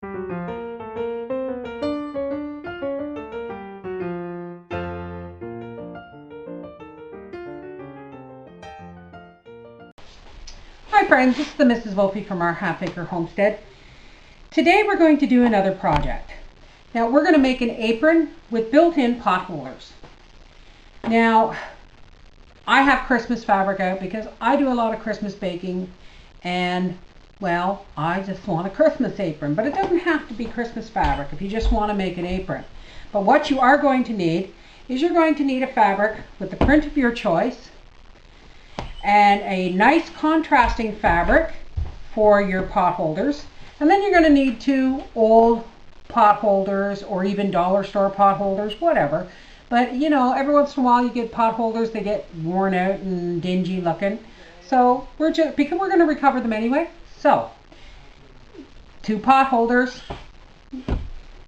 Hi friends, this is the Mrs. Volpe from our Half Acre Homestead. Today we're going to do another project. Now we're going to make an apron with built-in pot holders. Now I have Christmas fabric out because I do a lot of Christmas baking and well, I just want a Christmas apron, but it doesn't have to be Christmas fabric if you just want to make an apron. But what you are going to need is you're going to need a fabric with the print of your choice and a nice contrasting fabric for your pot holders. And then you're going to need 2 old pot holders or even dollar store pot holders, whatever. But you know, every once in a while you get pot holders, they get worn out and dingy looking. So because we're going to recover them anyway. So 2 pot holders,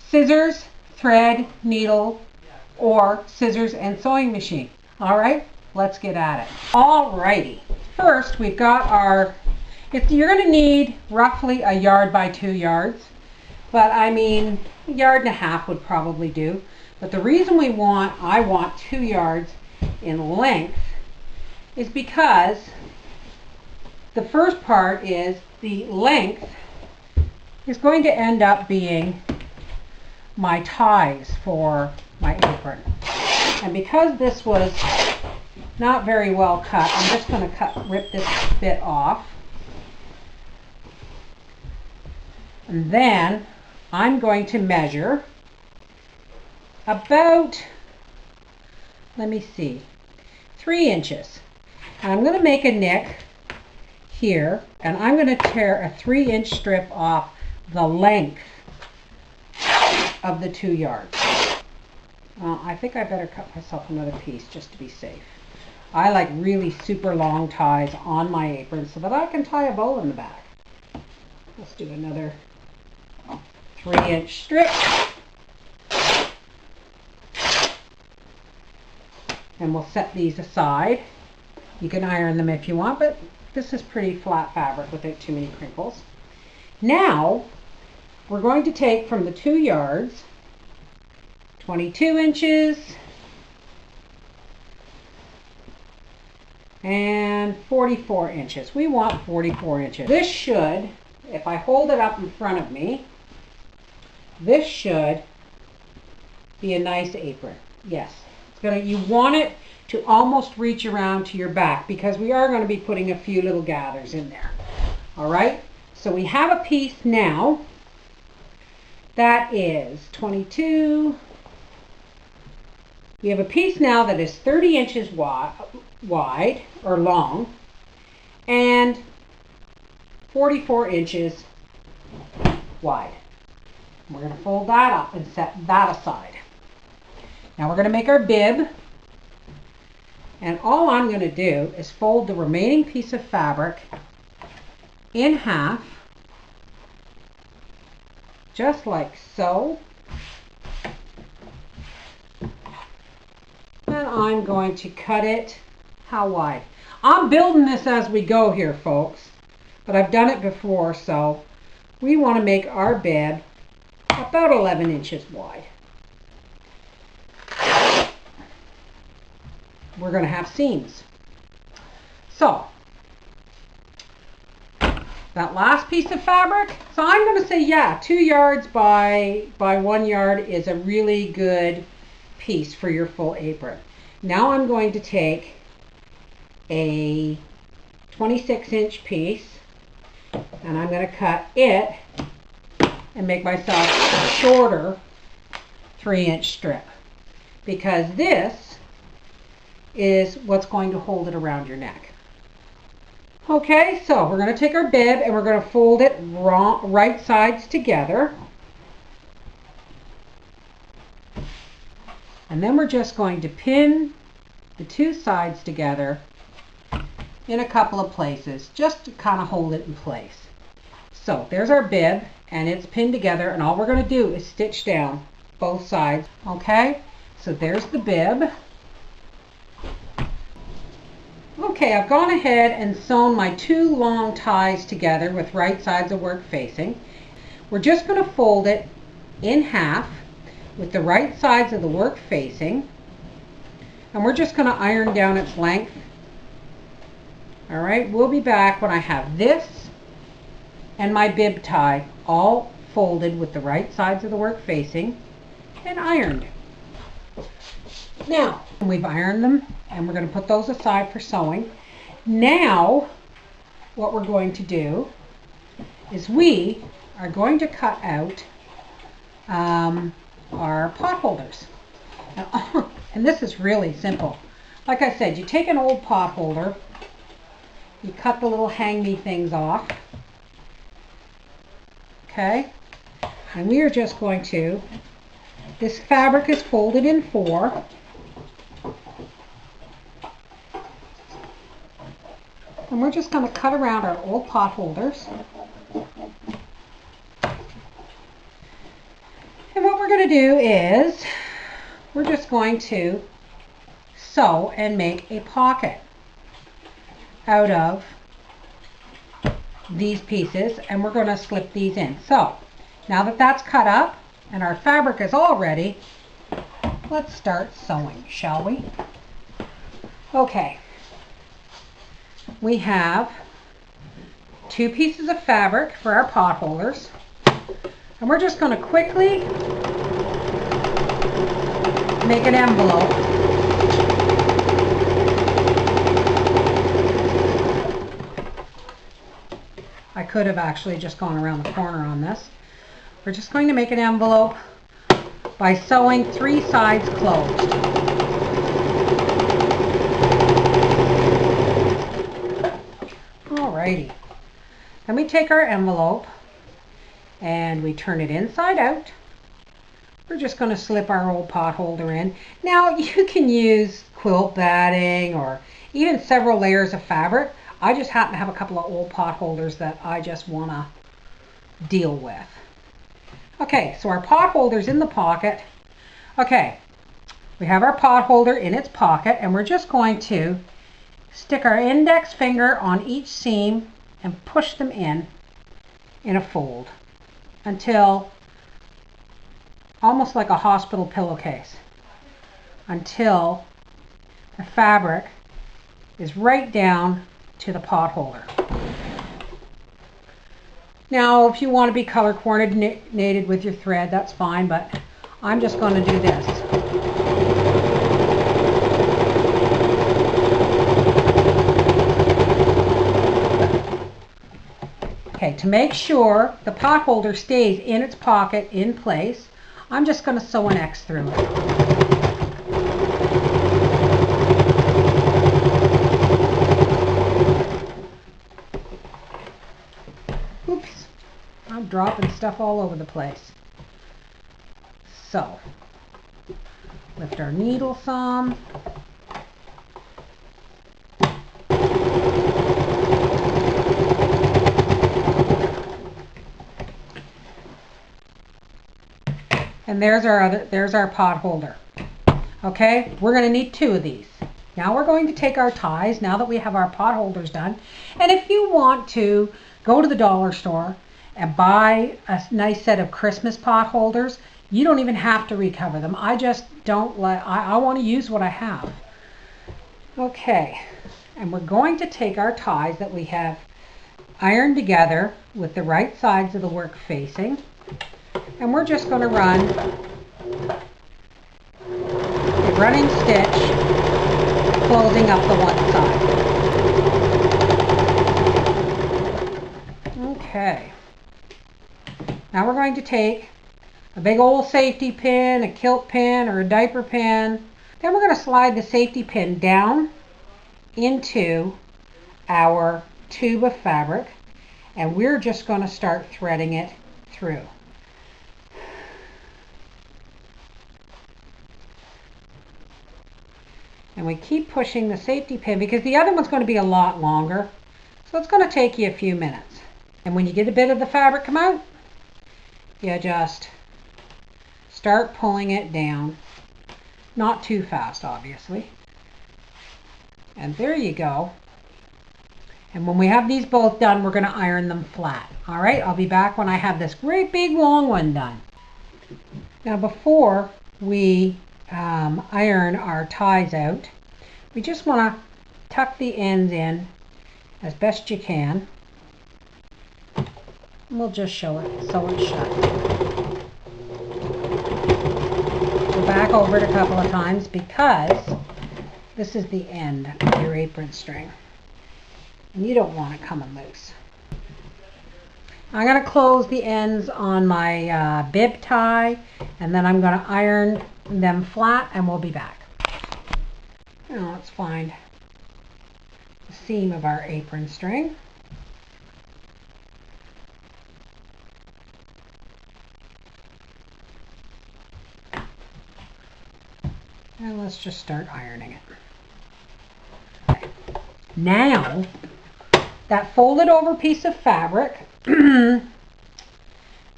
scissors, thread, needle, or scissors and sewing machine. All right. Let's get at it. Alrighty. First, we've got you're going to need roughly 1 yard by 2 yards, but I mean, 1.5 yards would probably do. But the reason I want 2 yards in length is because the first part is the length is going to end up being my ties for my apron. And because this was not very well cut, I'm just going to rip this bit off. And then I'm going to measure about, let me see, 3 inches. And I'm going to make a nick here, and I'm going to tear a 3-inch strip off the length of the 2 yards. Well, I think I better cut myself another piece just to be safe. I like really super long ties on my apron so that I can tie a bow in the back. Let's do another 3-inch strip. And we'll set these aside. You can iron them if you want, but this is pretty flat fabric without too many crinkles. Now, we're going to take from the 2 yards, 22 inches, and 44 inches. We want 44 inches. This should, if I hold it up in front of me, this should be a nice apron. Yes, you want it to almost reach around to your back because we are going to be putting a few little gathers in there. All right, so we have a piece now that is 22. We have a piece now that is 30 inches wide or long and 44 inches wide. We're going to fold that up and set that aside. Now we're going to make our bib, and all I'm going to do is fold the remaining piece of fabric in half, just like so. And I'm going to cut it how wide? I'm building this as we go here, folks, but I've done it before, so we want to make our bib about 11 inches wide. We're going to have seams. So that last piece of fabric, so I'm going to say, yeah, 2 yards by 1 yard is a really good piece for your full apron. Now I'm going to take a 26-inch piece and I'm going to cut it and make myself a shorter 3-inch strip, because this is what's going to hold it around your neck. Okay, so we're going to take our bib and we're going to fold it right sides together. And then we're just going to pin the 2 sides together in a couple of places just to kind of hold it in place. So there's our bib and it's pinned together, and all we're going to do is stitch down both sides. Okay, so there's the bib. Okay, I've gone ahead and sewn my 2 long ties together with right sides of work facing. We're just going to fold it in half with the right sides of the work facing, and we're just going to iron down its length. All right, we'll be back when I have this and my bib tie all folded with the right sides of the work facing and ironed. Now, we've ironed them and we're going to put those aside for sewing. Now, what we're going to do is we are going to cut out our pot holders. And this is really simple. Like I said, you take an old pot holder, you cut the little hang-me things off, okay? And we are just going to, this fabric is folded in 4. And we're just going to cut around our old pot holders. And what we're going to do is we're just going to sew and make a pocket out of these pieces, and we're going to slip these in. So now that that's cut up and our fabric is all ready, let's start sewing, shall we? Okay. We have 2 pieces of fabric for our pot holders, and we're just going to quickly make an envelope. I could have actually just gone around the corner on this. We're just going to make an envelope by sewing 3 sides closed. Alrighty. Then we take our envelope and we turn it inside out. We're just going to slip our old pot holder in. Now you can use quilt batting or even several layers of fabric. I just happen to have a couple of old pot holders that I just want to deal with. Okay, so our pot holder's in the pocket. Okay, we have our pot holder in its pocket, and we're just going to stick our index finger on each seam and push them in a fold until, almost like a hospital pillowcase, until the fabric is right down to the pot holder. Now, if you want to be color coordinated with your thread, that's fine, but I'm just going to do this. Okay, to make sure the pot holder stays in its pocket in place, I'm just going to sew an X through it. Oops, I'm dropping stuff all over the place. So, lift our needle some. And there's our pot holder. Okay, we're going to need 2 of these. Now we're going to take our ties, now that we have our pot holders done. And if you want to go to the dollar store and buy a nice set of Christmas pot holders, you don't even have to recover them. I just don't like, I want to use what I have. Okay, and we're going to take our ties that we have ironed together with the right sides of the work facing, and we're just going to run a running stitch closing up the one side. Okay. Now we're going to take a big old safety pin, a kilt pin, or a diaper pin. Then we're going to slide the safety pin down into our tube of fabric, and we're just going to start threading it through. And we keep pushing the safety pin because the other one's going to be a lot longer, so it's going to take you a few minutes. And when you get a bit of the fabric come out, you just start pulling it down. Not too fast, obviously. And there you go. And when we have these both done, we're going to iron them flat. All right, I'll be back when I have this great big long one done. Now before we iron our ties out, we just want to tuck the ends in as best you can. And we'll just sew it shut. Go back over it a couple of times because this is the end of your apron string. And you don't want it coming loose. I'm going to close the ends on my bib tie, and then I'm going to iron them flat, and we'll be back. Now let's find the seam of our apron string. And let's just start ironing it. Okay. Now, that folded over piece of fabric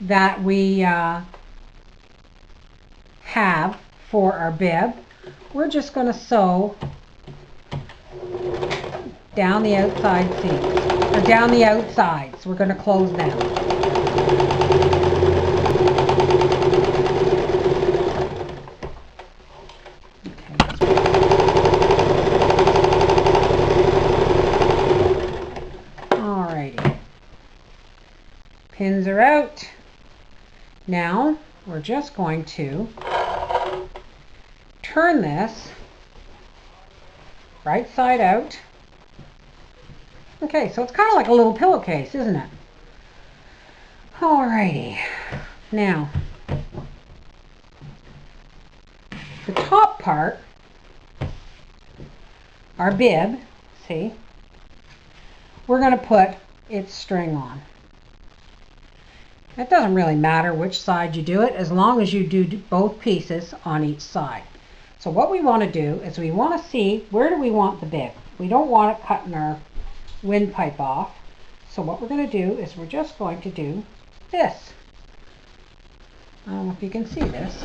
that we have for our bib, we're just going to sew down the outside seams, or down the outsides. We're going to close them. Pins are out. Now we're just going to turn this right side out. Okay, so it's kind of like a little pillowcase, isn't it? Alrighty. Now, the top part, our bib, see, we're going to put its string on. It doesn't really matter which side you do it, as long as you do both pieces on each side. So what we want to do is we want to see, where do we want the bib? We don't want it cutting our windpipe off. So what we're going to do is we're just going to do this. I don't know if you can see this.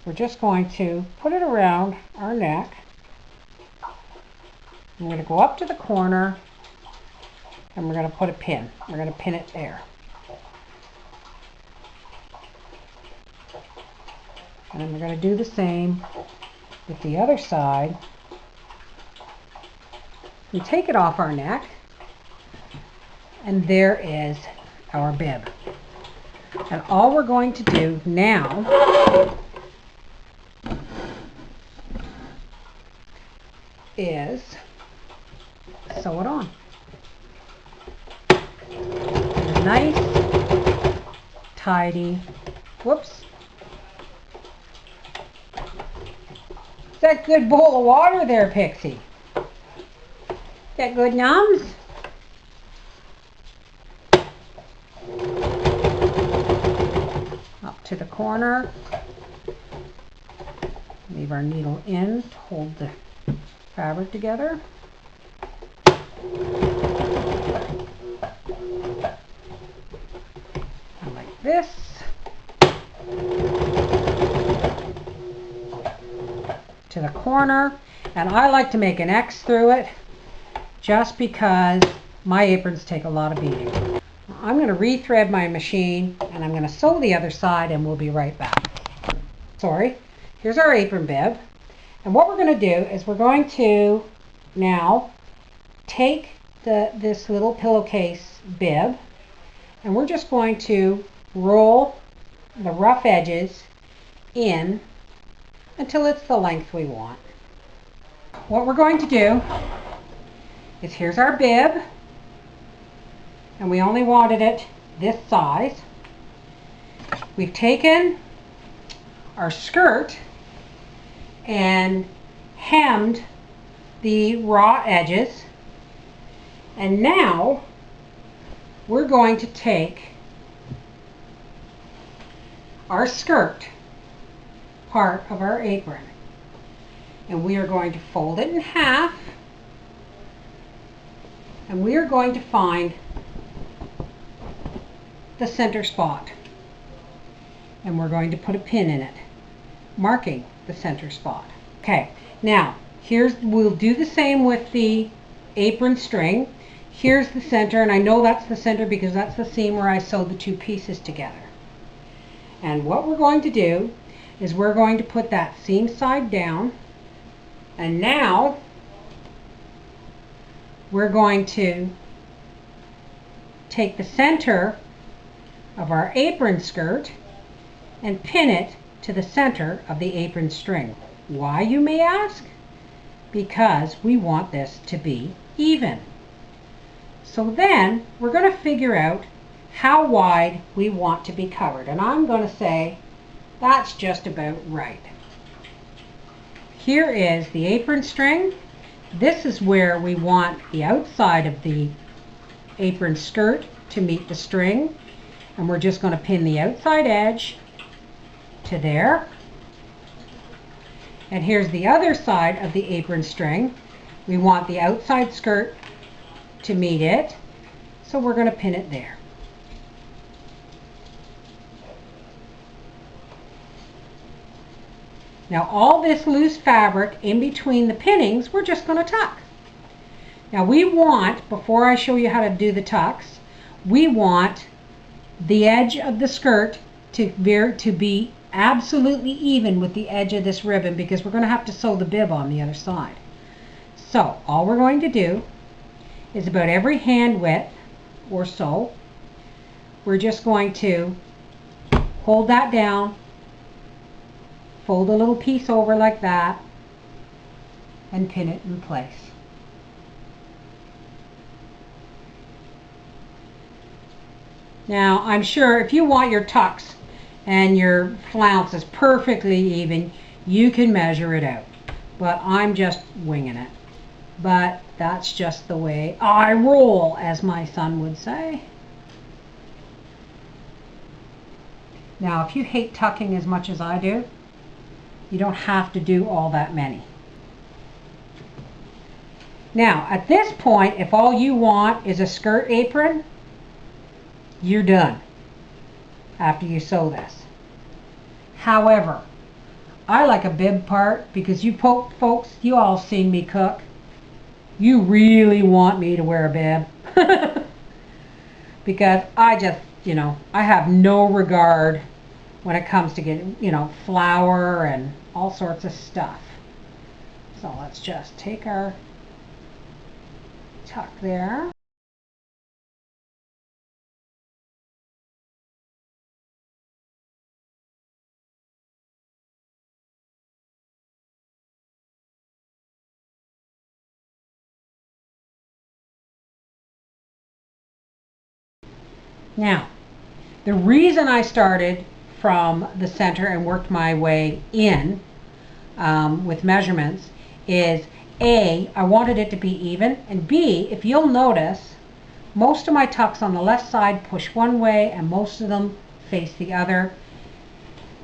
We're just going to put it around our neck. I'm going to go up to the corner and we're going to put a pin. We're going to pin it there. And then we're going to do the same with the other side. We take it off our neck, and there is our bib. And all we're going to do now is sew it on. Nice, tidy, whoops. That good bowl of water there, Pixie. That good nums? Up to the corner. Leave our needle in to hold the fabric together. And like this. To the corner, and I like to make an X through it just because my aprons take a lot of beating. I'm going to rethread my machine and I'm going to sew the other side, and we'll be right back. Sorry, here's our apron bib, and what we're going to do is we're going to now take this little pillowcase bib, and we're just going to roll the rough edges in until it's the length we want. What we're going to do is, here's our bib, and we only wanted it this size. We've taken our skirt and hemmed the raw edges, and now we're going to take our skirt part of our apron, and we are going to fold it in half, and we are going to find the center spot, and we're going to put a pin in it marking the center spot. Okay, now we'll do the same with the apron string. Here's the center, and I know that's the center because that's the seam where I sewed the two pieces together. And what we're going to do is we're going to put that seam side down, and now we're going to take the center of our apron skirt and pin it to the center of the apron string. Why, you may ask? Because we want this to be even. So then we're going to figure out how wide we want to be covered, and I'm going to say that's just about right. Here is the apron string. This is where we want the outside of the apron skirt to meet the string, and we're just going to pin the outside edge to there. And here's the other side of the apron string. We want the outside skirt to meet it, so we're going to pin it there. Now all this loose fabric in between the pinnings, we're just going to tuck. Now we want, before I show you how to do the tucks, we want the edge of the skirt to be absolutely even with the edge of this ribbon, because we're going to have to sew the bib on the other side. So all we're going to do is about every hand width or so, we're just going to hold that down, fold a little piece over like that, and pin it in place. Now I'm sure if you want your tucks and your flounces perfectly even, you can measure it out, but I'm just winging it. But that's just the way I roll, as my son would say. Now if you hate tucking as much as I do, you don't have to do all that many. Now at this point, if all you want is a skirt apron, you're done after you sew this. However, I like a bib part because you folks, you all seen me cook. You really want me to wear a bib. Because I just, I have no regard when it comes to getting, flour and all sorts of stuff. So let's just take our tuck there. Now, the reason I started from the center and worked my way in with measurements is A, I wanted it to be even, and B, if you'll notice, most of my tucks on the left side push one way and most of them face the other.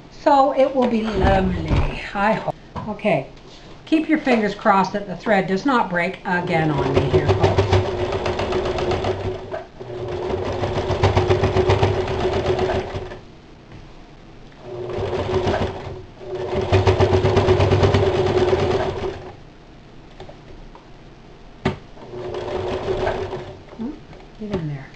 So it will be lovely, I hope. Okay, keep your fingers crossed that the thread does not break again on me here, folks. Get in there.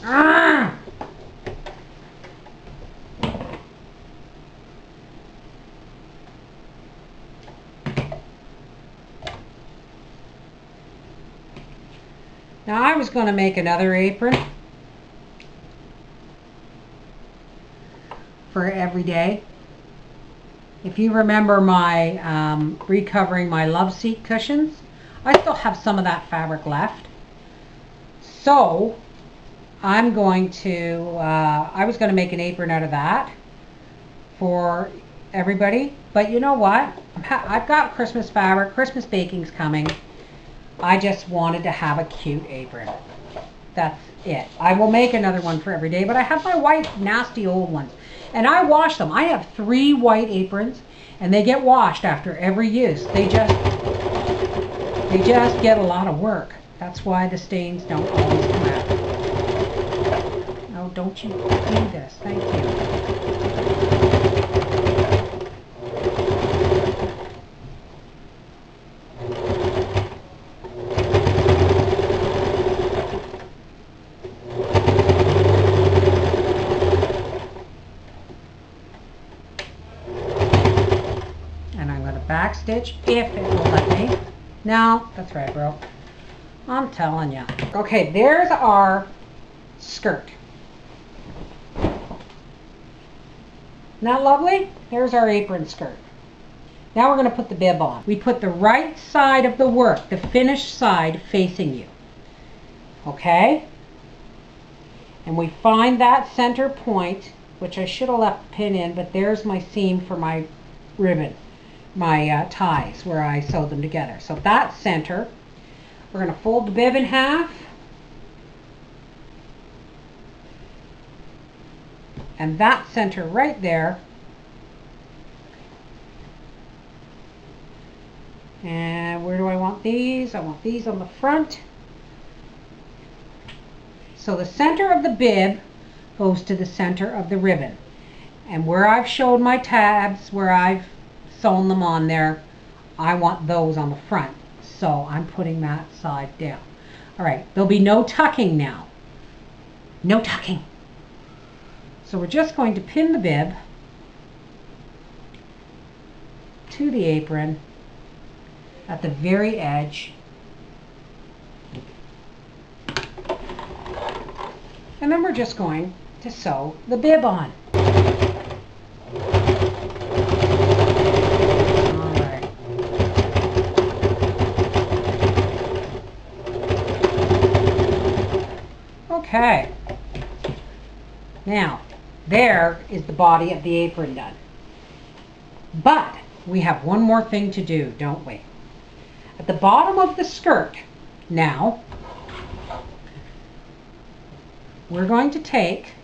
Ah! Now I was going to make another apron for every day. If you remember my recovering my love seat cushions, I still have some of that fabric left. So I'm going to, I was going to make an apron out of that for everybody. But you know what? I've got Christmas fabric, Christmas baking's coming. I just wanted to have a cute apron. That's it. I will make another one for every day, but I have my white nasty old ones. And I wash them. I have 3 white aprons and they get washed after every use. They just, They just get a lot of work. That's why the stains don't always come out. Oh, don't you do this. Thank you. Back stitch if it will let me. No, that's right, bro. I'm telling you. Okay, there's our skirt. Isn't that lovely? There's our apron skirt. Now we're going to put the bib on. We put the right side of the work, the finished side, facing you. Okay? And we find that center point, which I should have left the pin in, but there's my seam for my ribbon. My ties where I sewed them together. So that center, we're going to fold the bib in half, and that center right there, and where do I want these? I want these on the front. So the center of the bib goes to the center of the ribbon, and where I've showed my tabs, where I've sewn them on there, I want those on the front, so I'm putting that side down. All right, there'll be no tucking now. No tucking. So we're just going to pin the bib to the apron at the very edge, and then we're just going to sew the bib on. Okay, now there is the body of the apron done. But we have one more thing to do, don't we? At the bottom of the skirt, now, we're going to take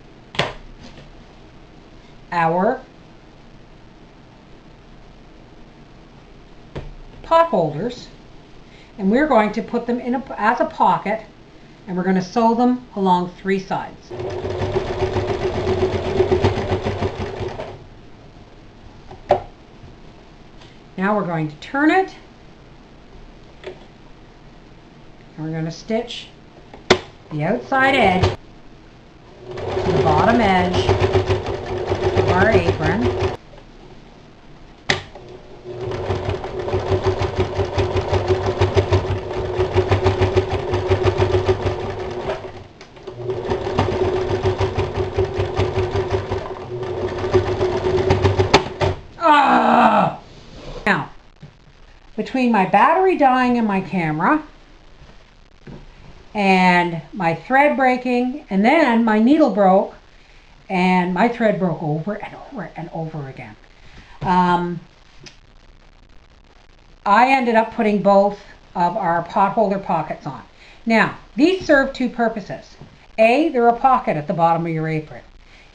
our pot holders and we're going to put them in as a pocket, and we're going to sew them along 3 sides. Now we're going to turn it, and we're going to stitch the outside edge to the bottom edge of our apron. Now, between my battery dying in my camera and my thread breaking, and then my needle broke and my thread broke over and over and over again, I ended up putting both of our pot holder pockets on. Now, these serve 2 purposes. A, they're a pocket at the bottom of your apron.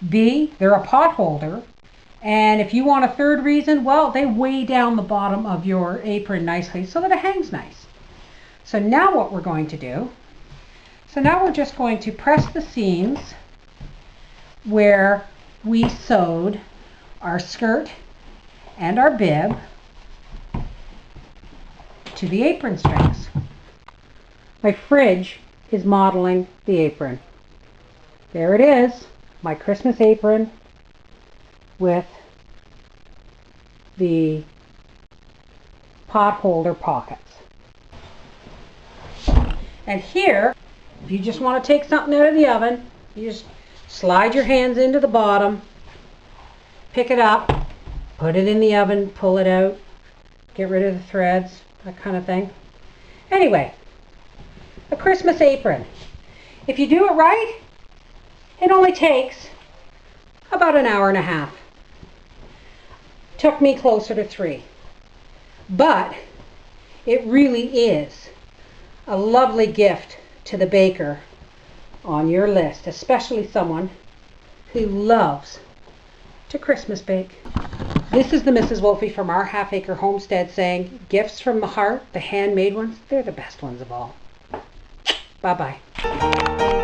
B, they're a pot holder. And if you want a third reason, well, they weigh down the bottom of your apron nicely so that it hangs nice. So now what we're going to do, now we're just going to press the seams where we sewed our skirt and our bib to the apron strings. My fridge is modeling the apron. There it is, my Christmas apron with the pot holder pockets. And here, if you just want to take something out of the oven, you just slide your hands into the bottom, pick it up, put it in the oven, pull it out, get rid of the threads, that kind of thing. Anyway, a Christmas apron. If you do it right, it only takes about an hour and a half. Took me closer to 3. But it really is a lovely gift to the baker on your list, especially someone who loves to Christmas bake. This is the Mrs. Wolfe from our half-acre homestead saying, gifts from the heart, the handmade ones, they're the best ones of all. Bye-bye.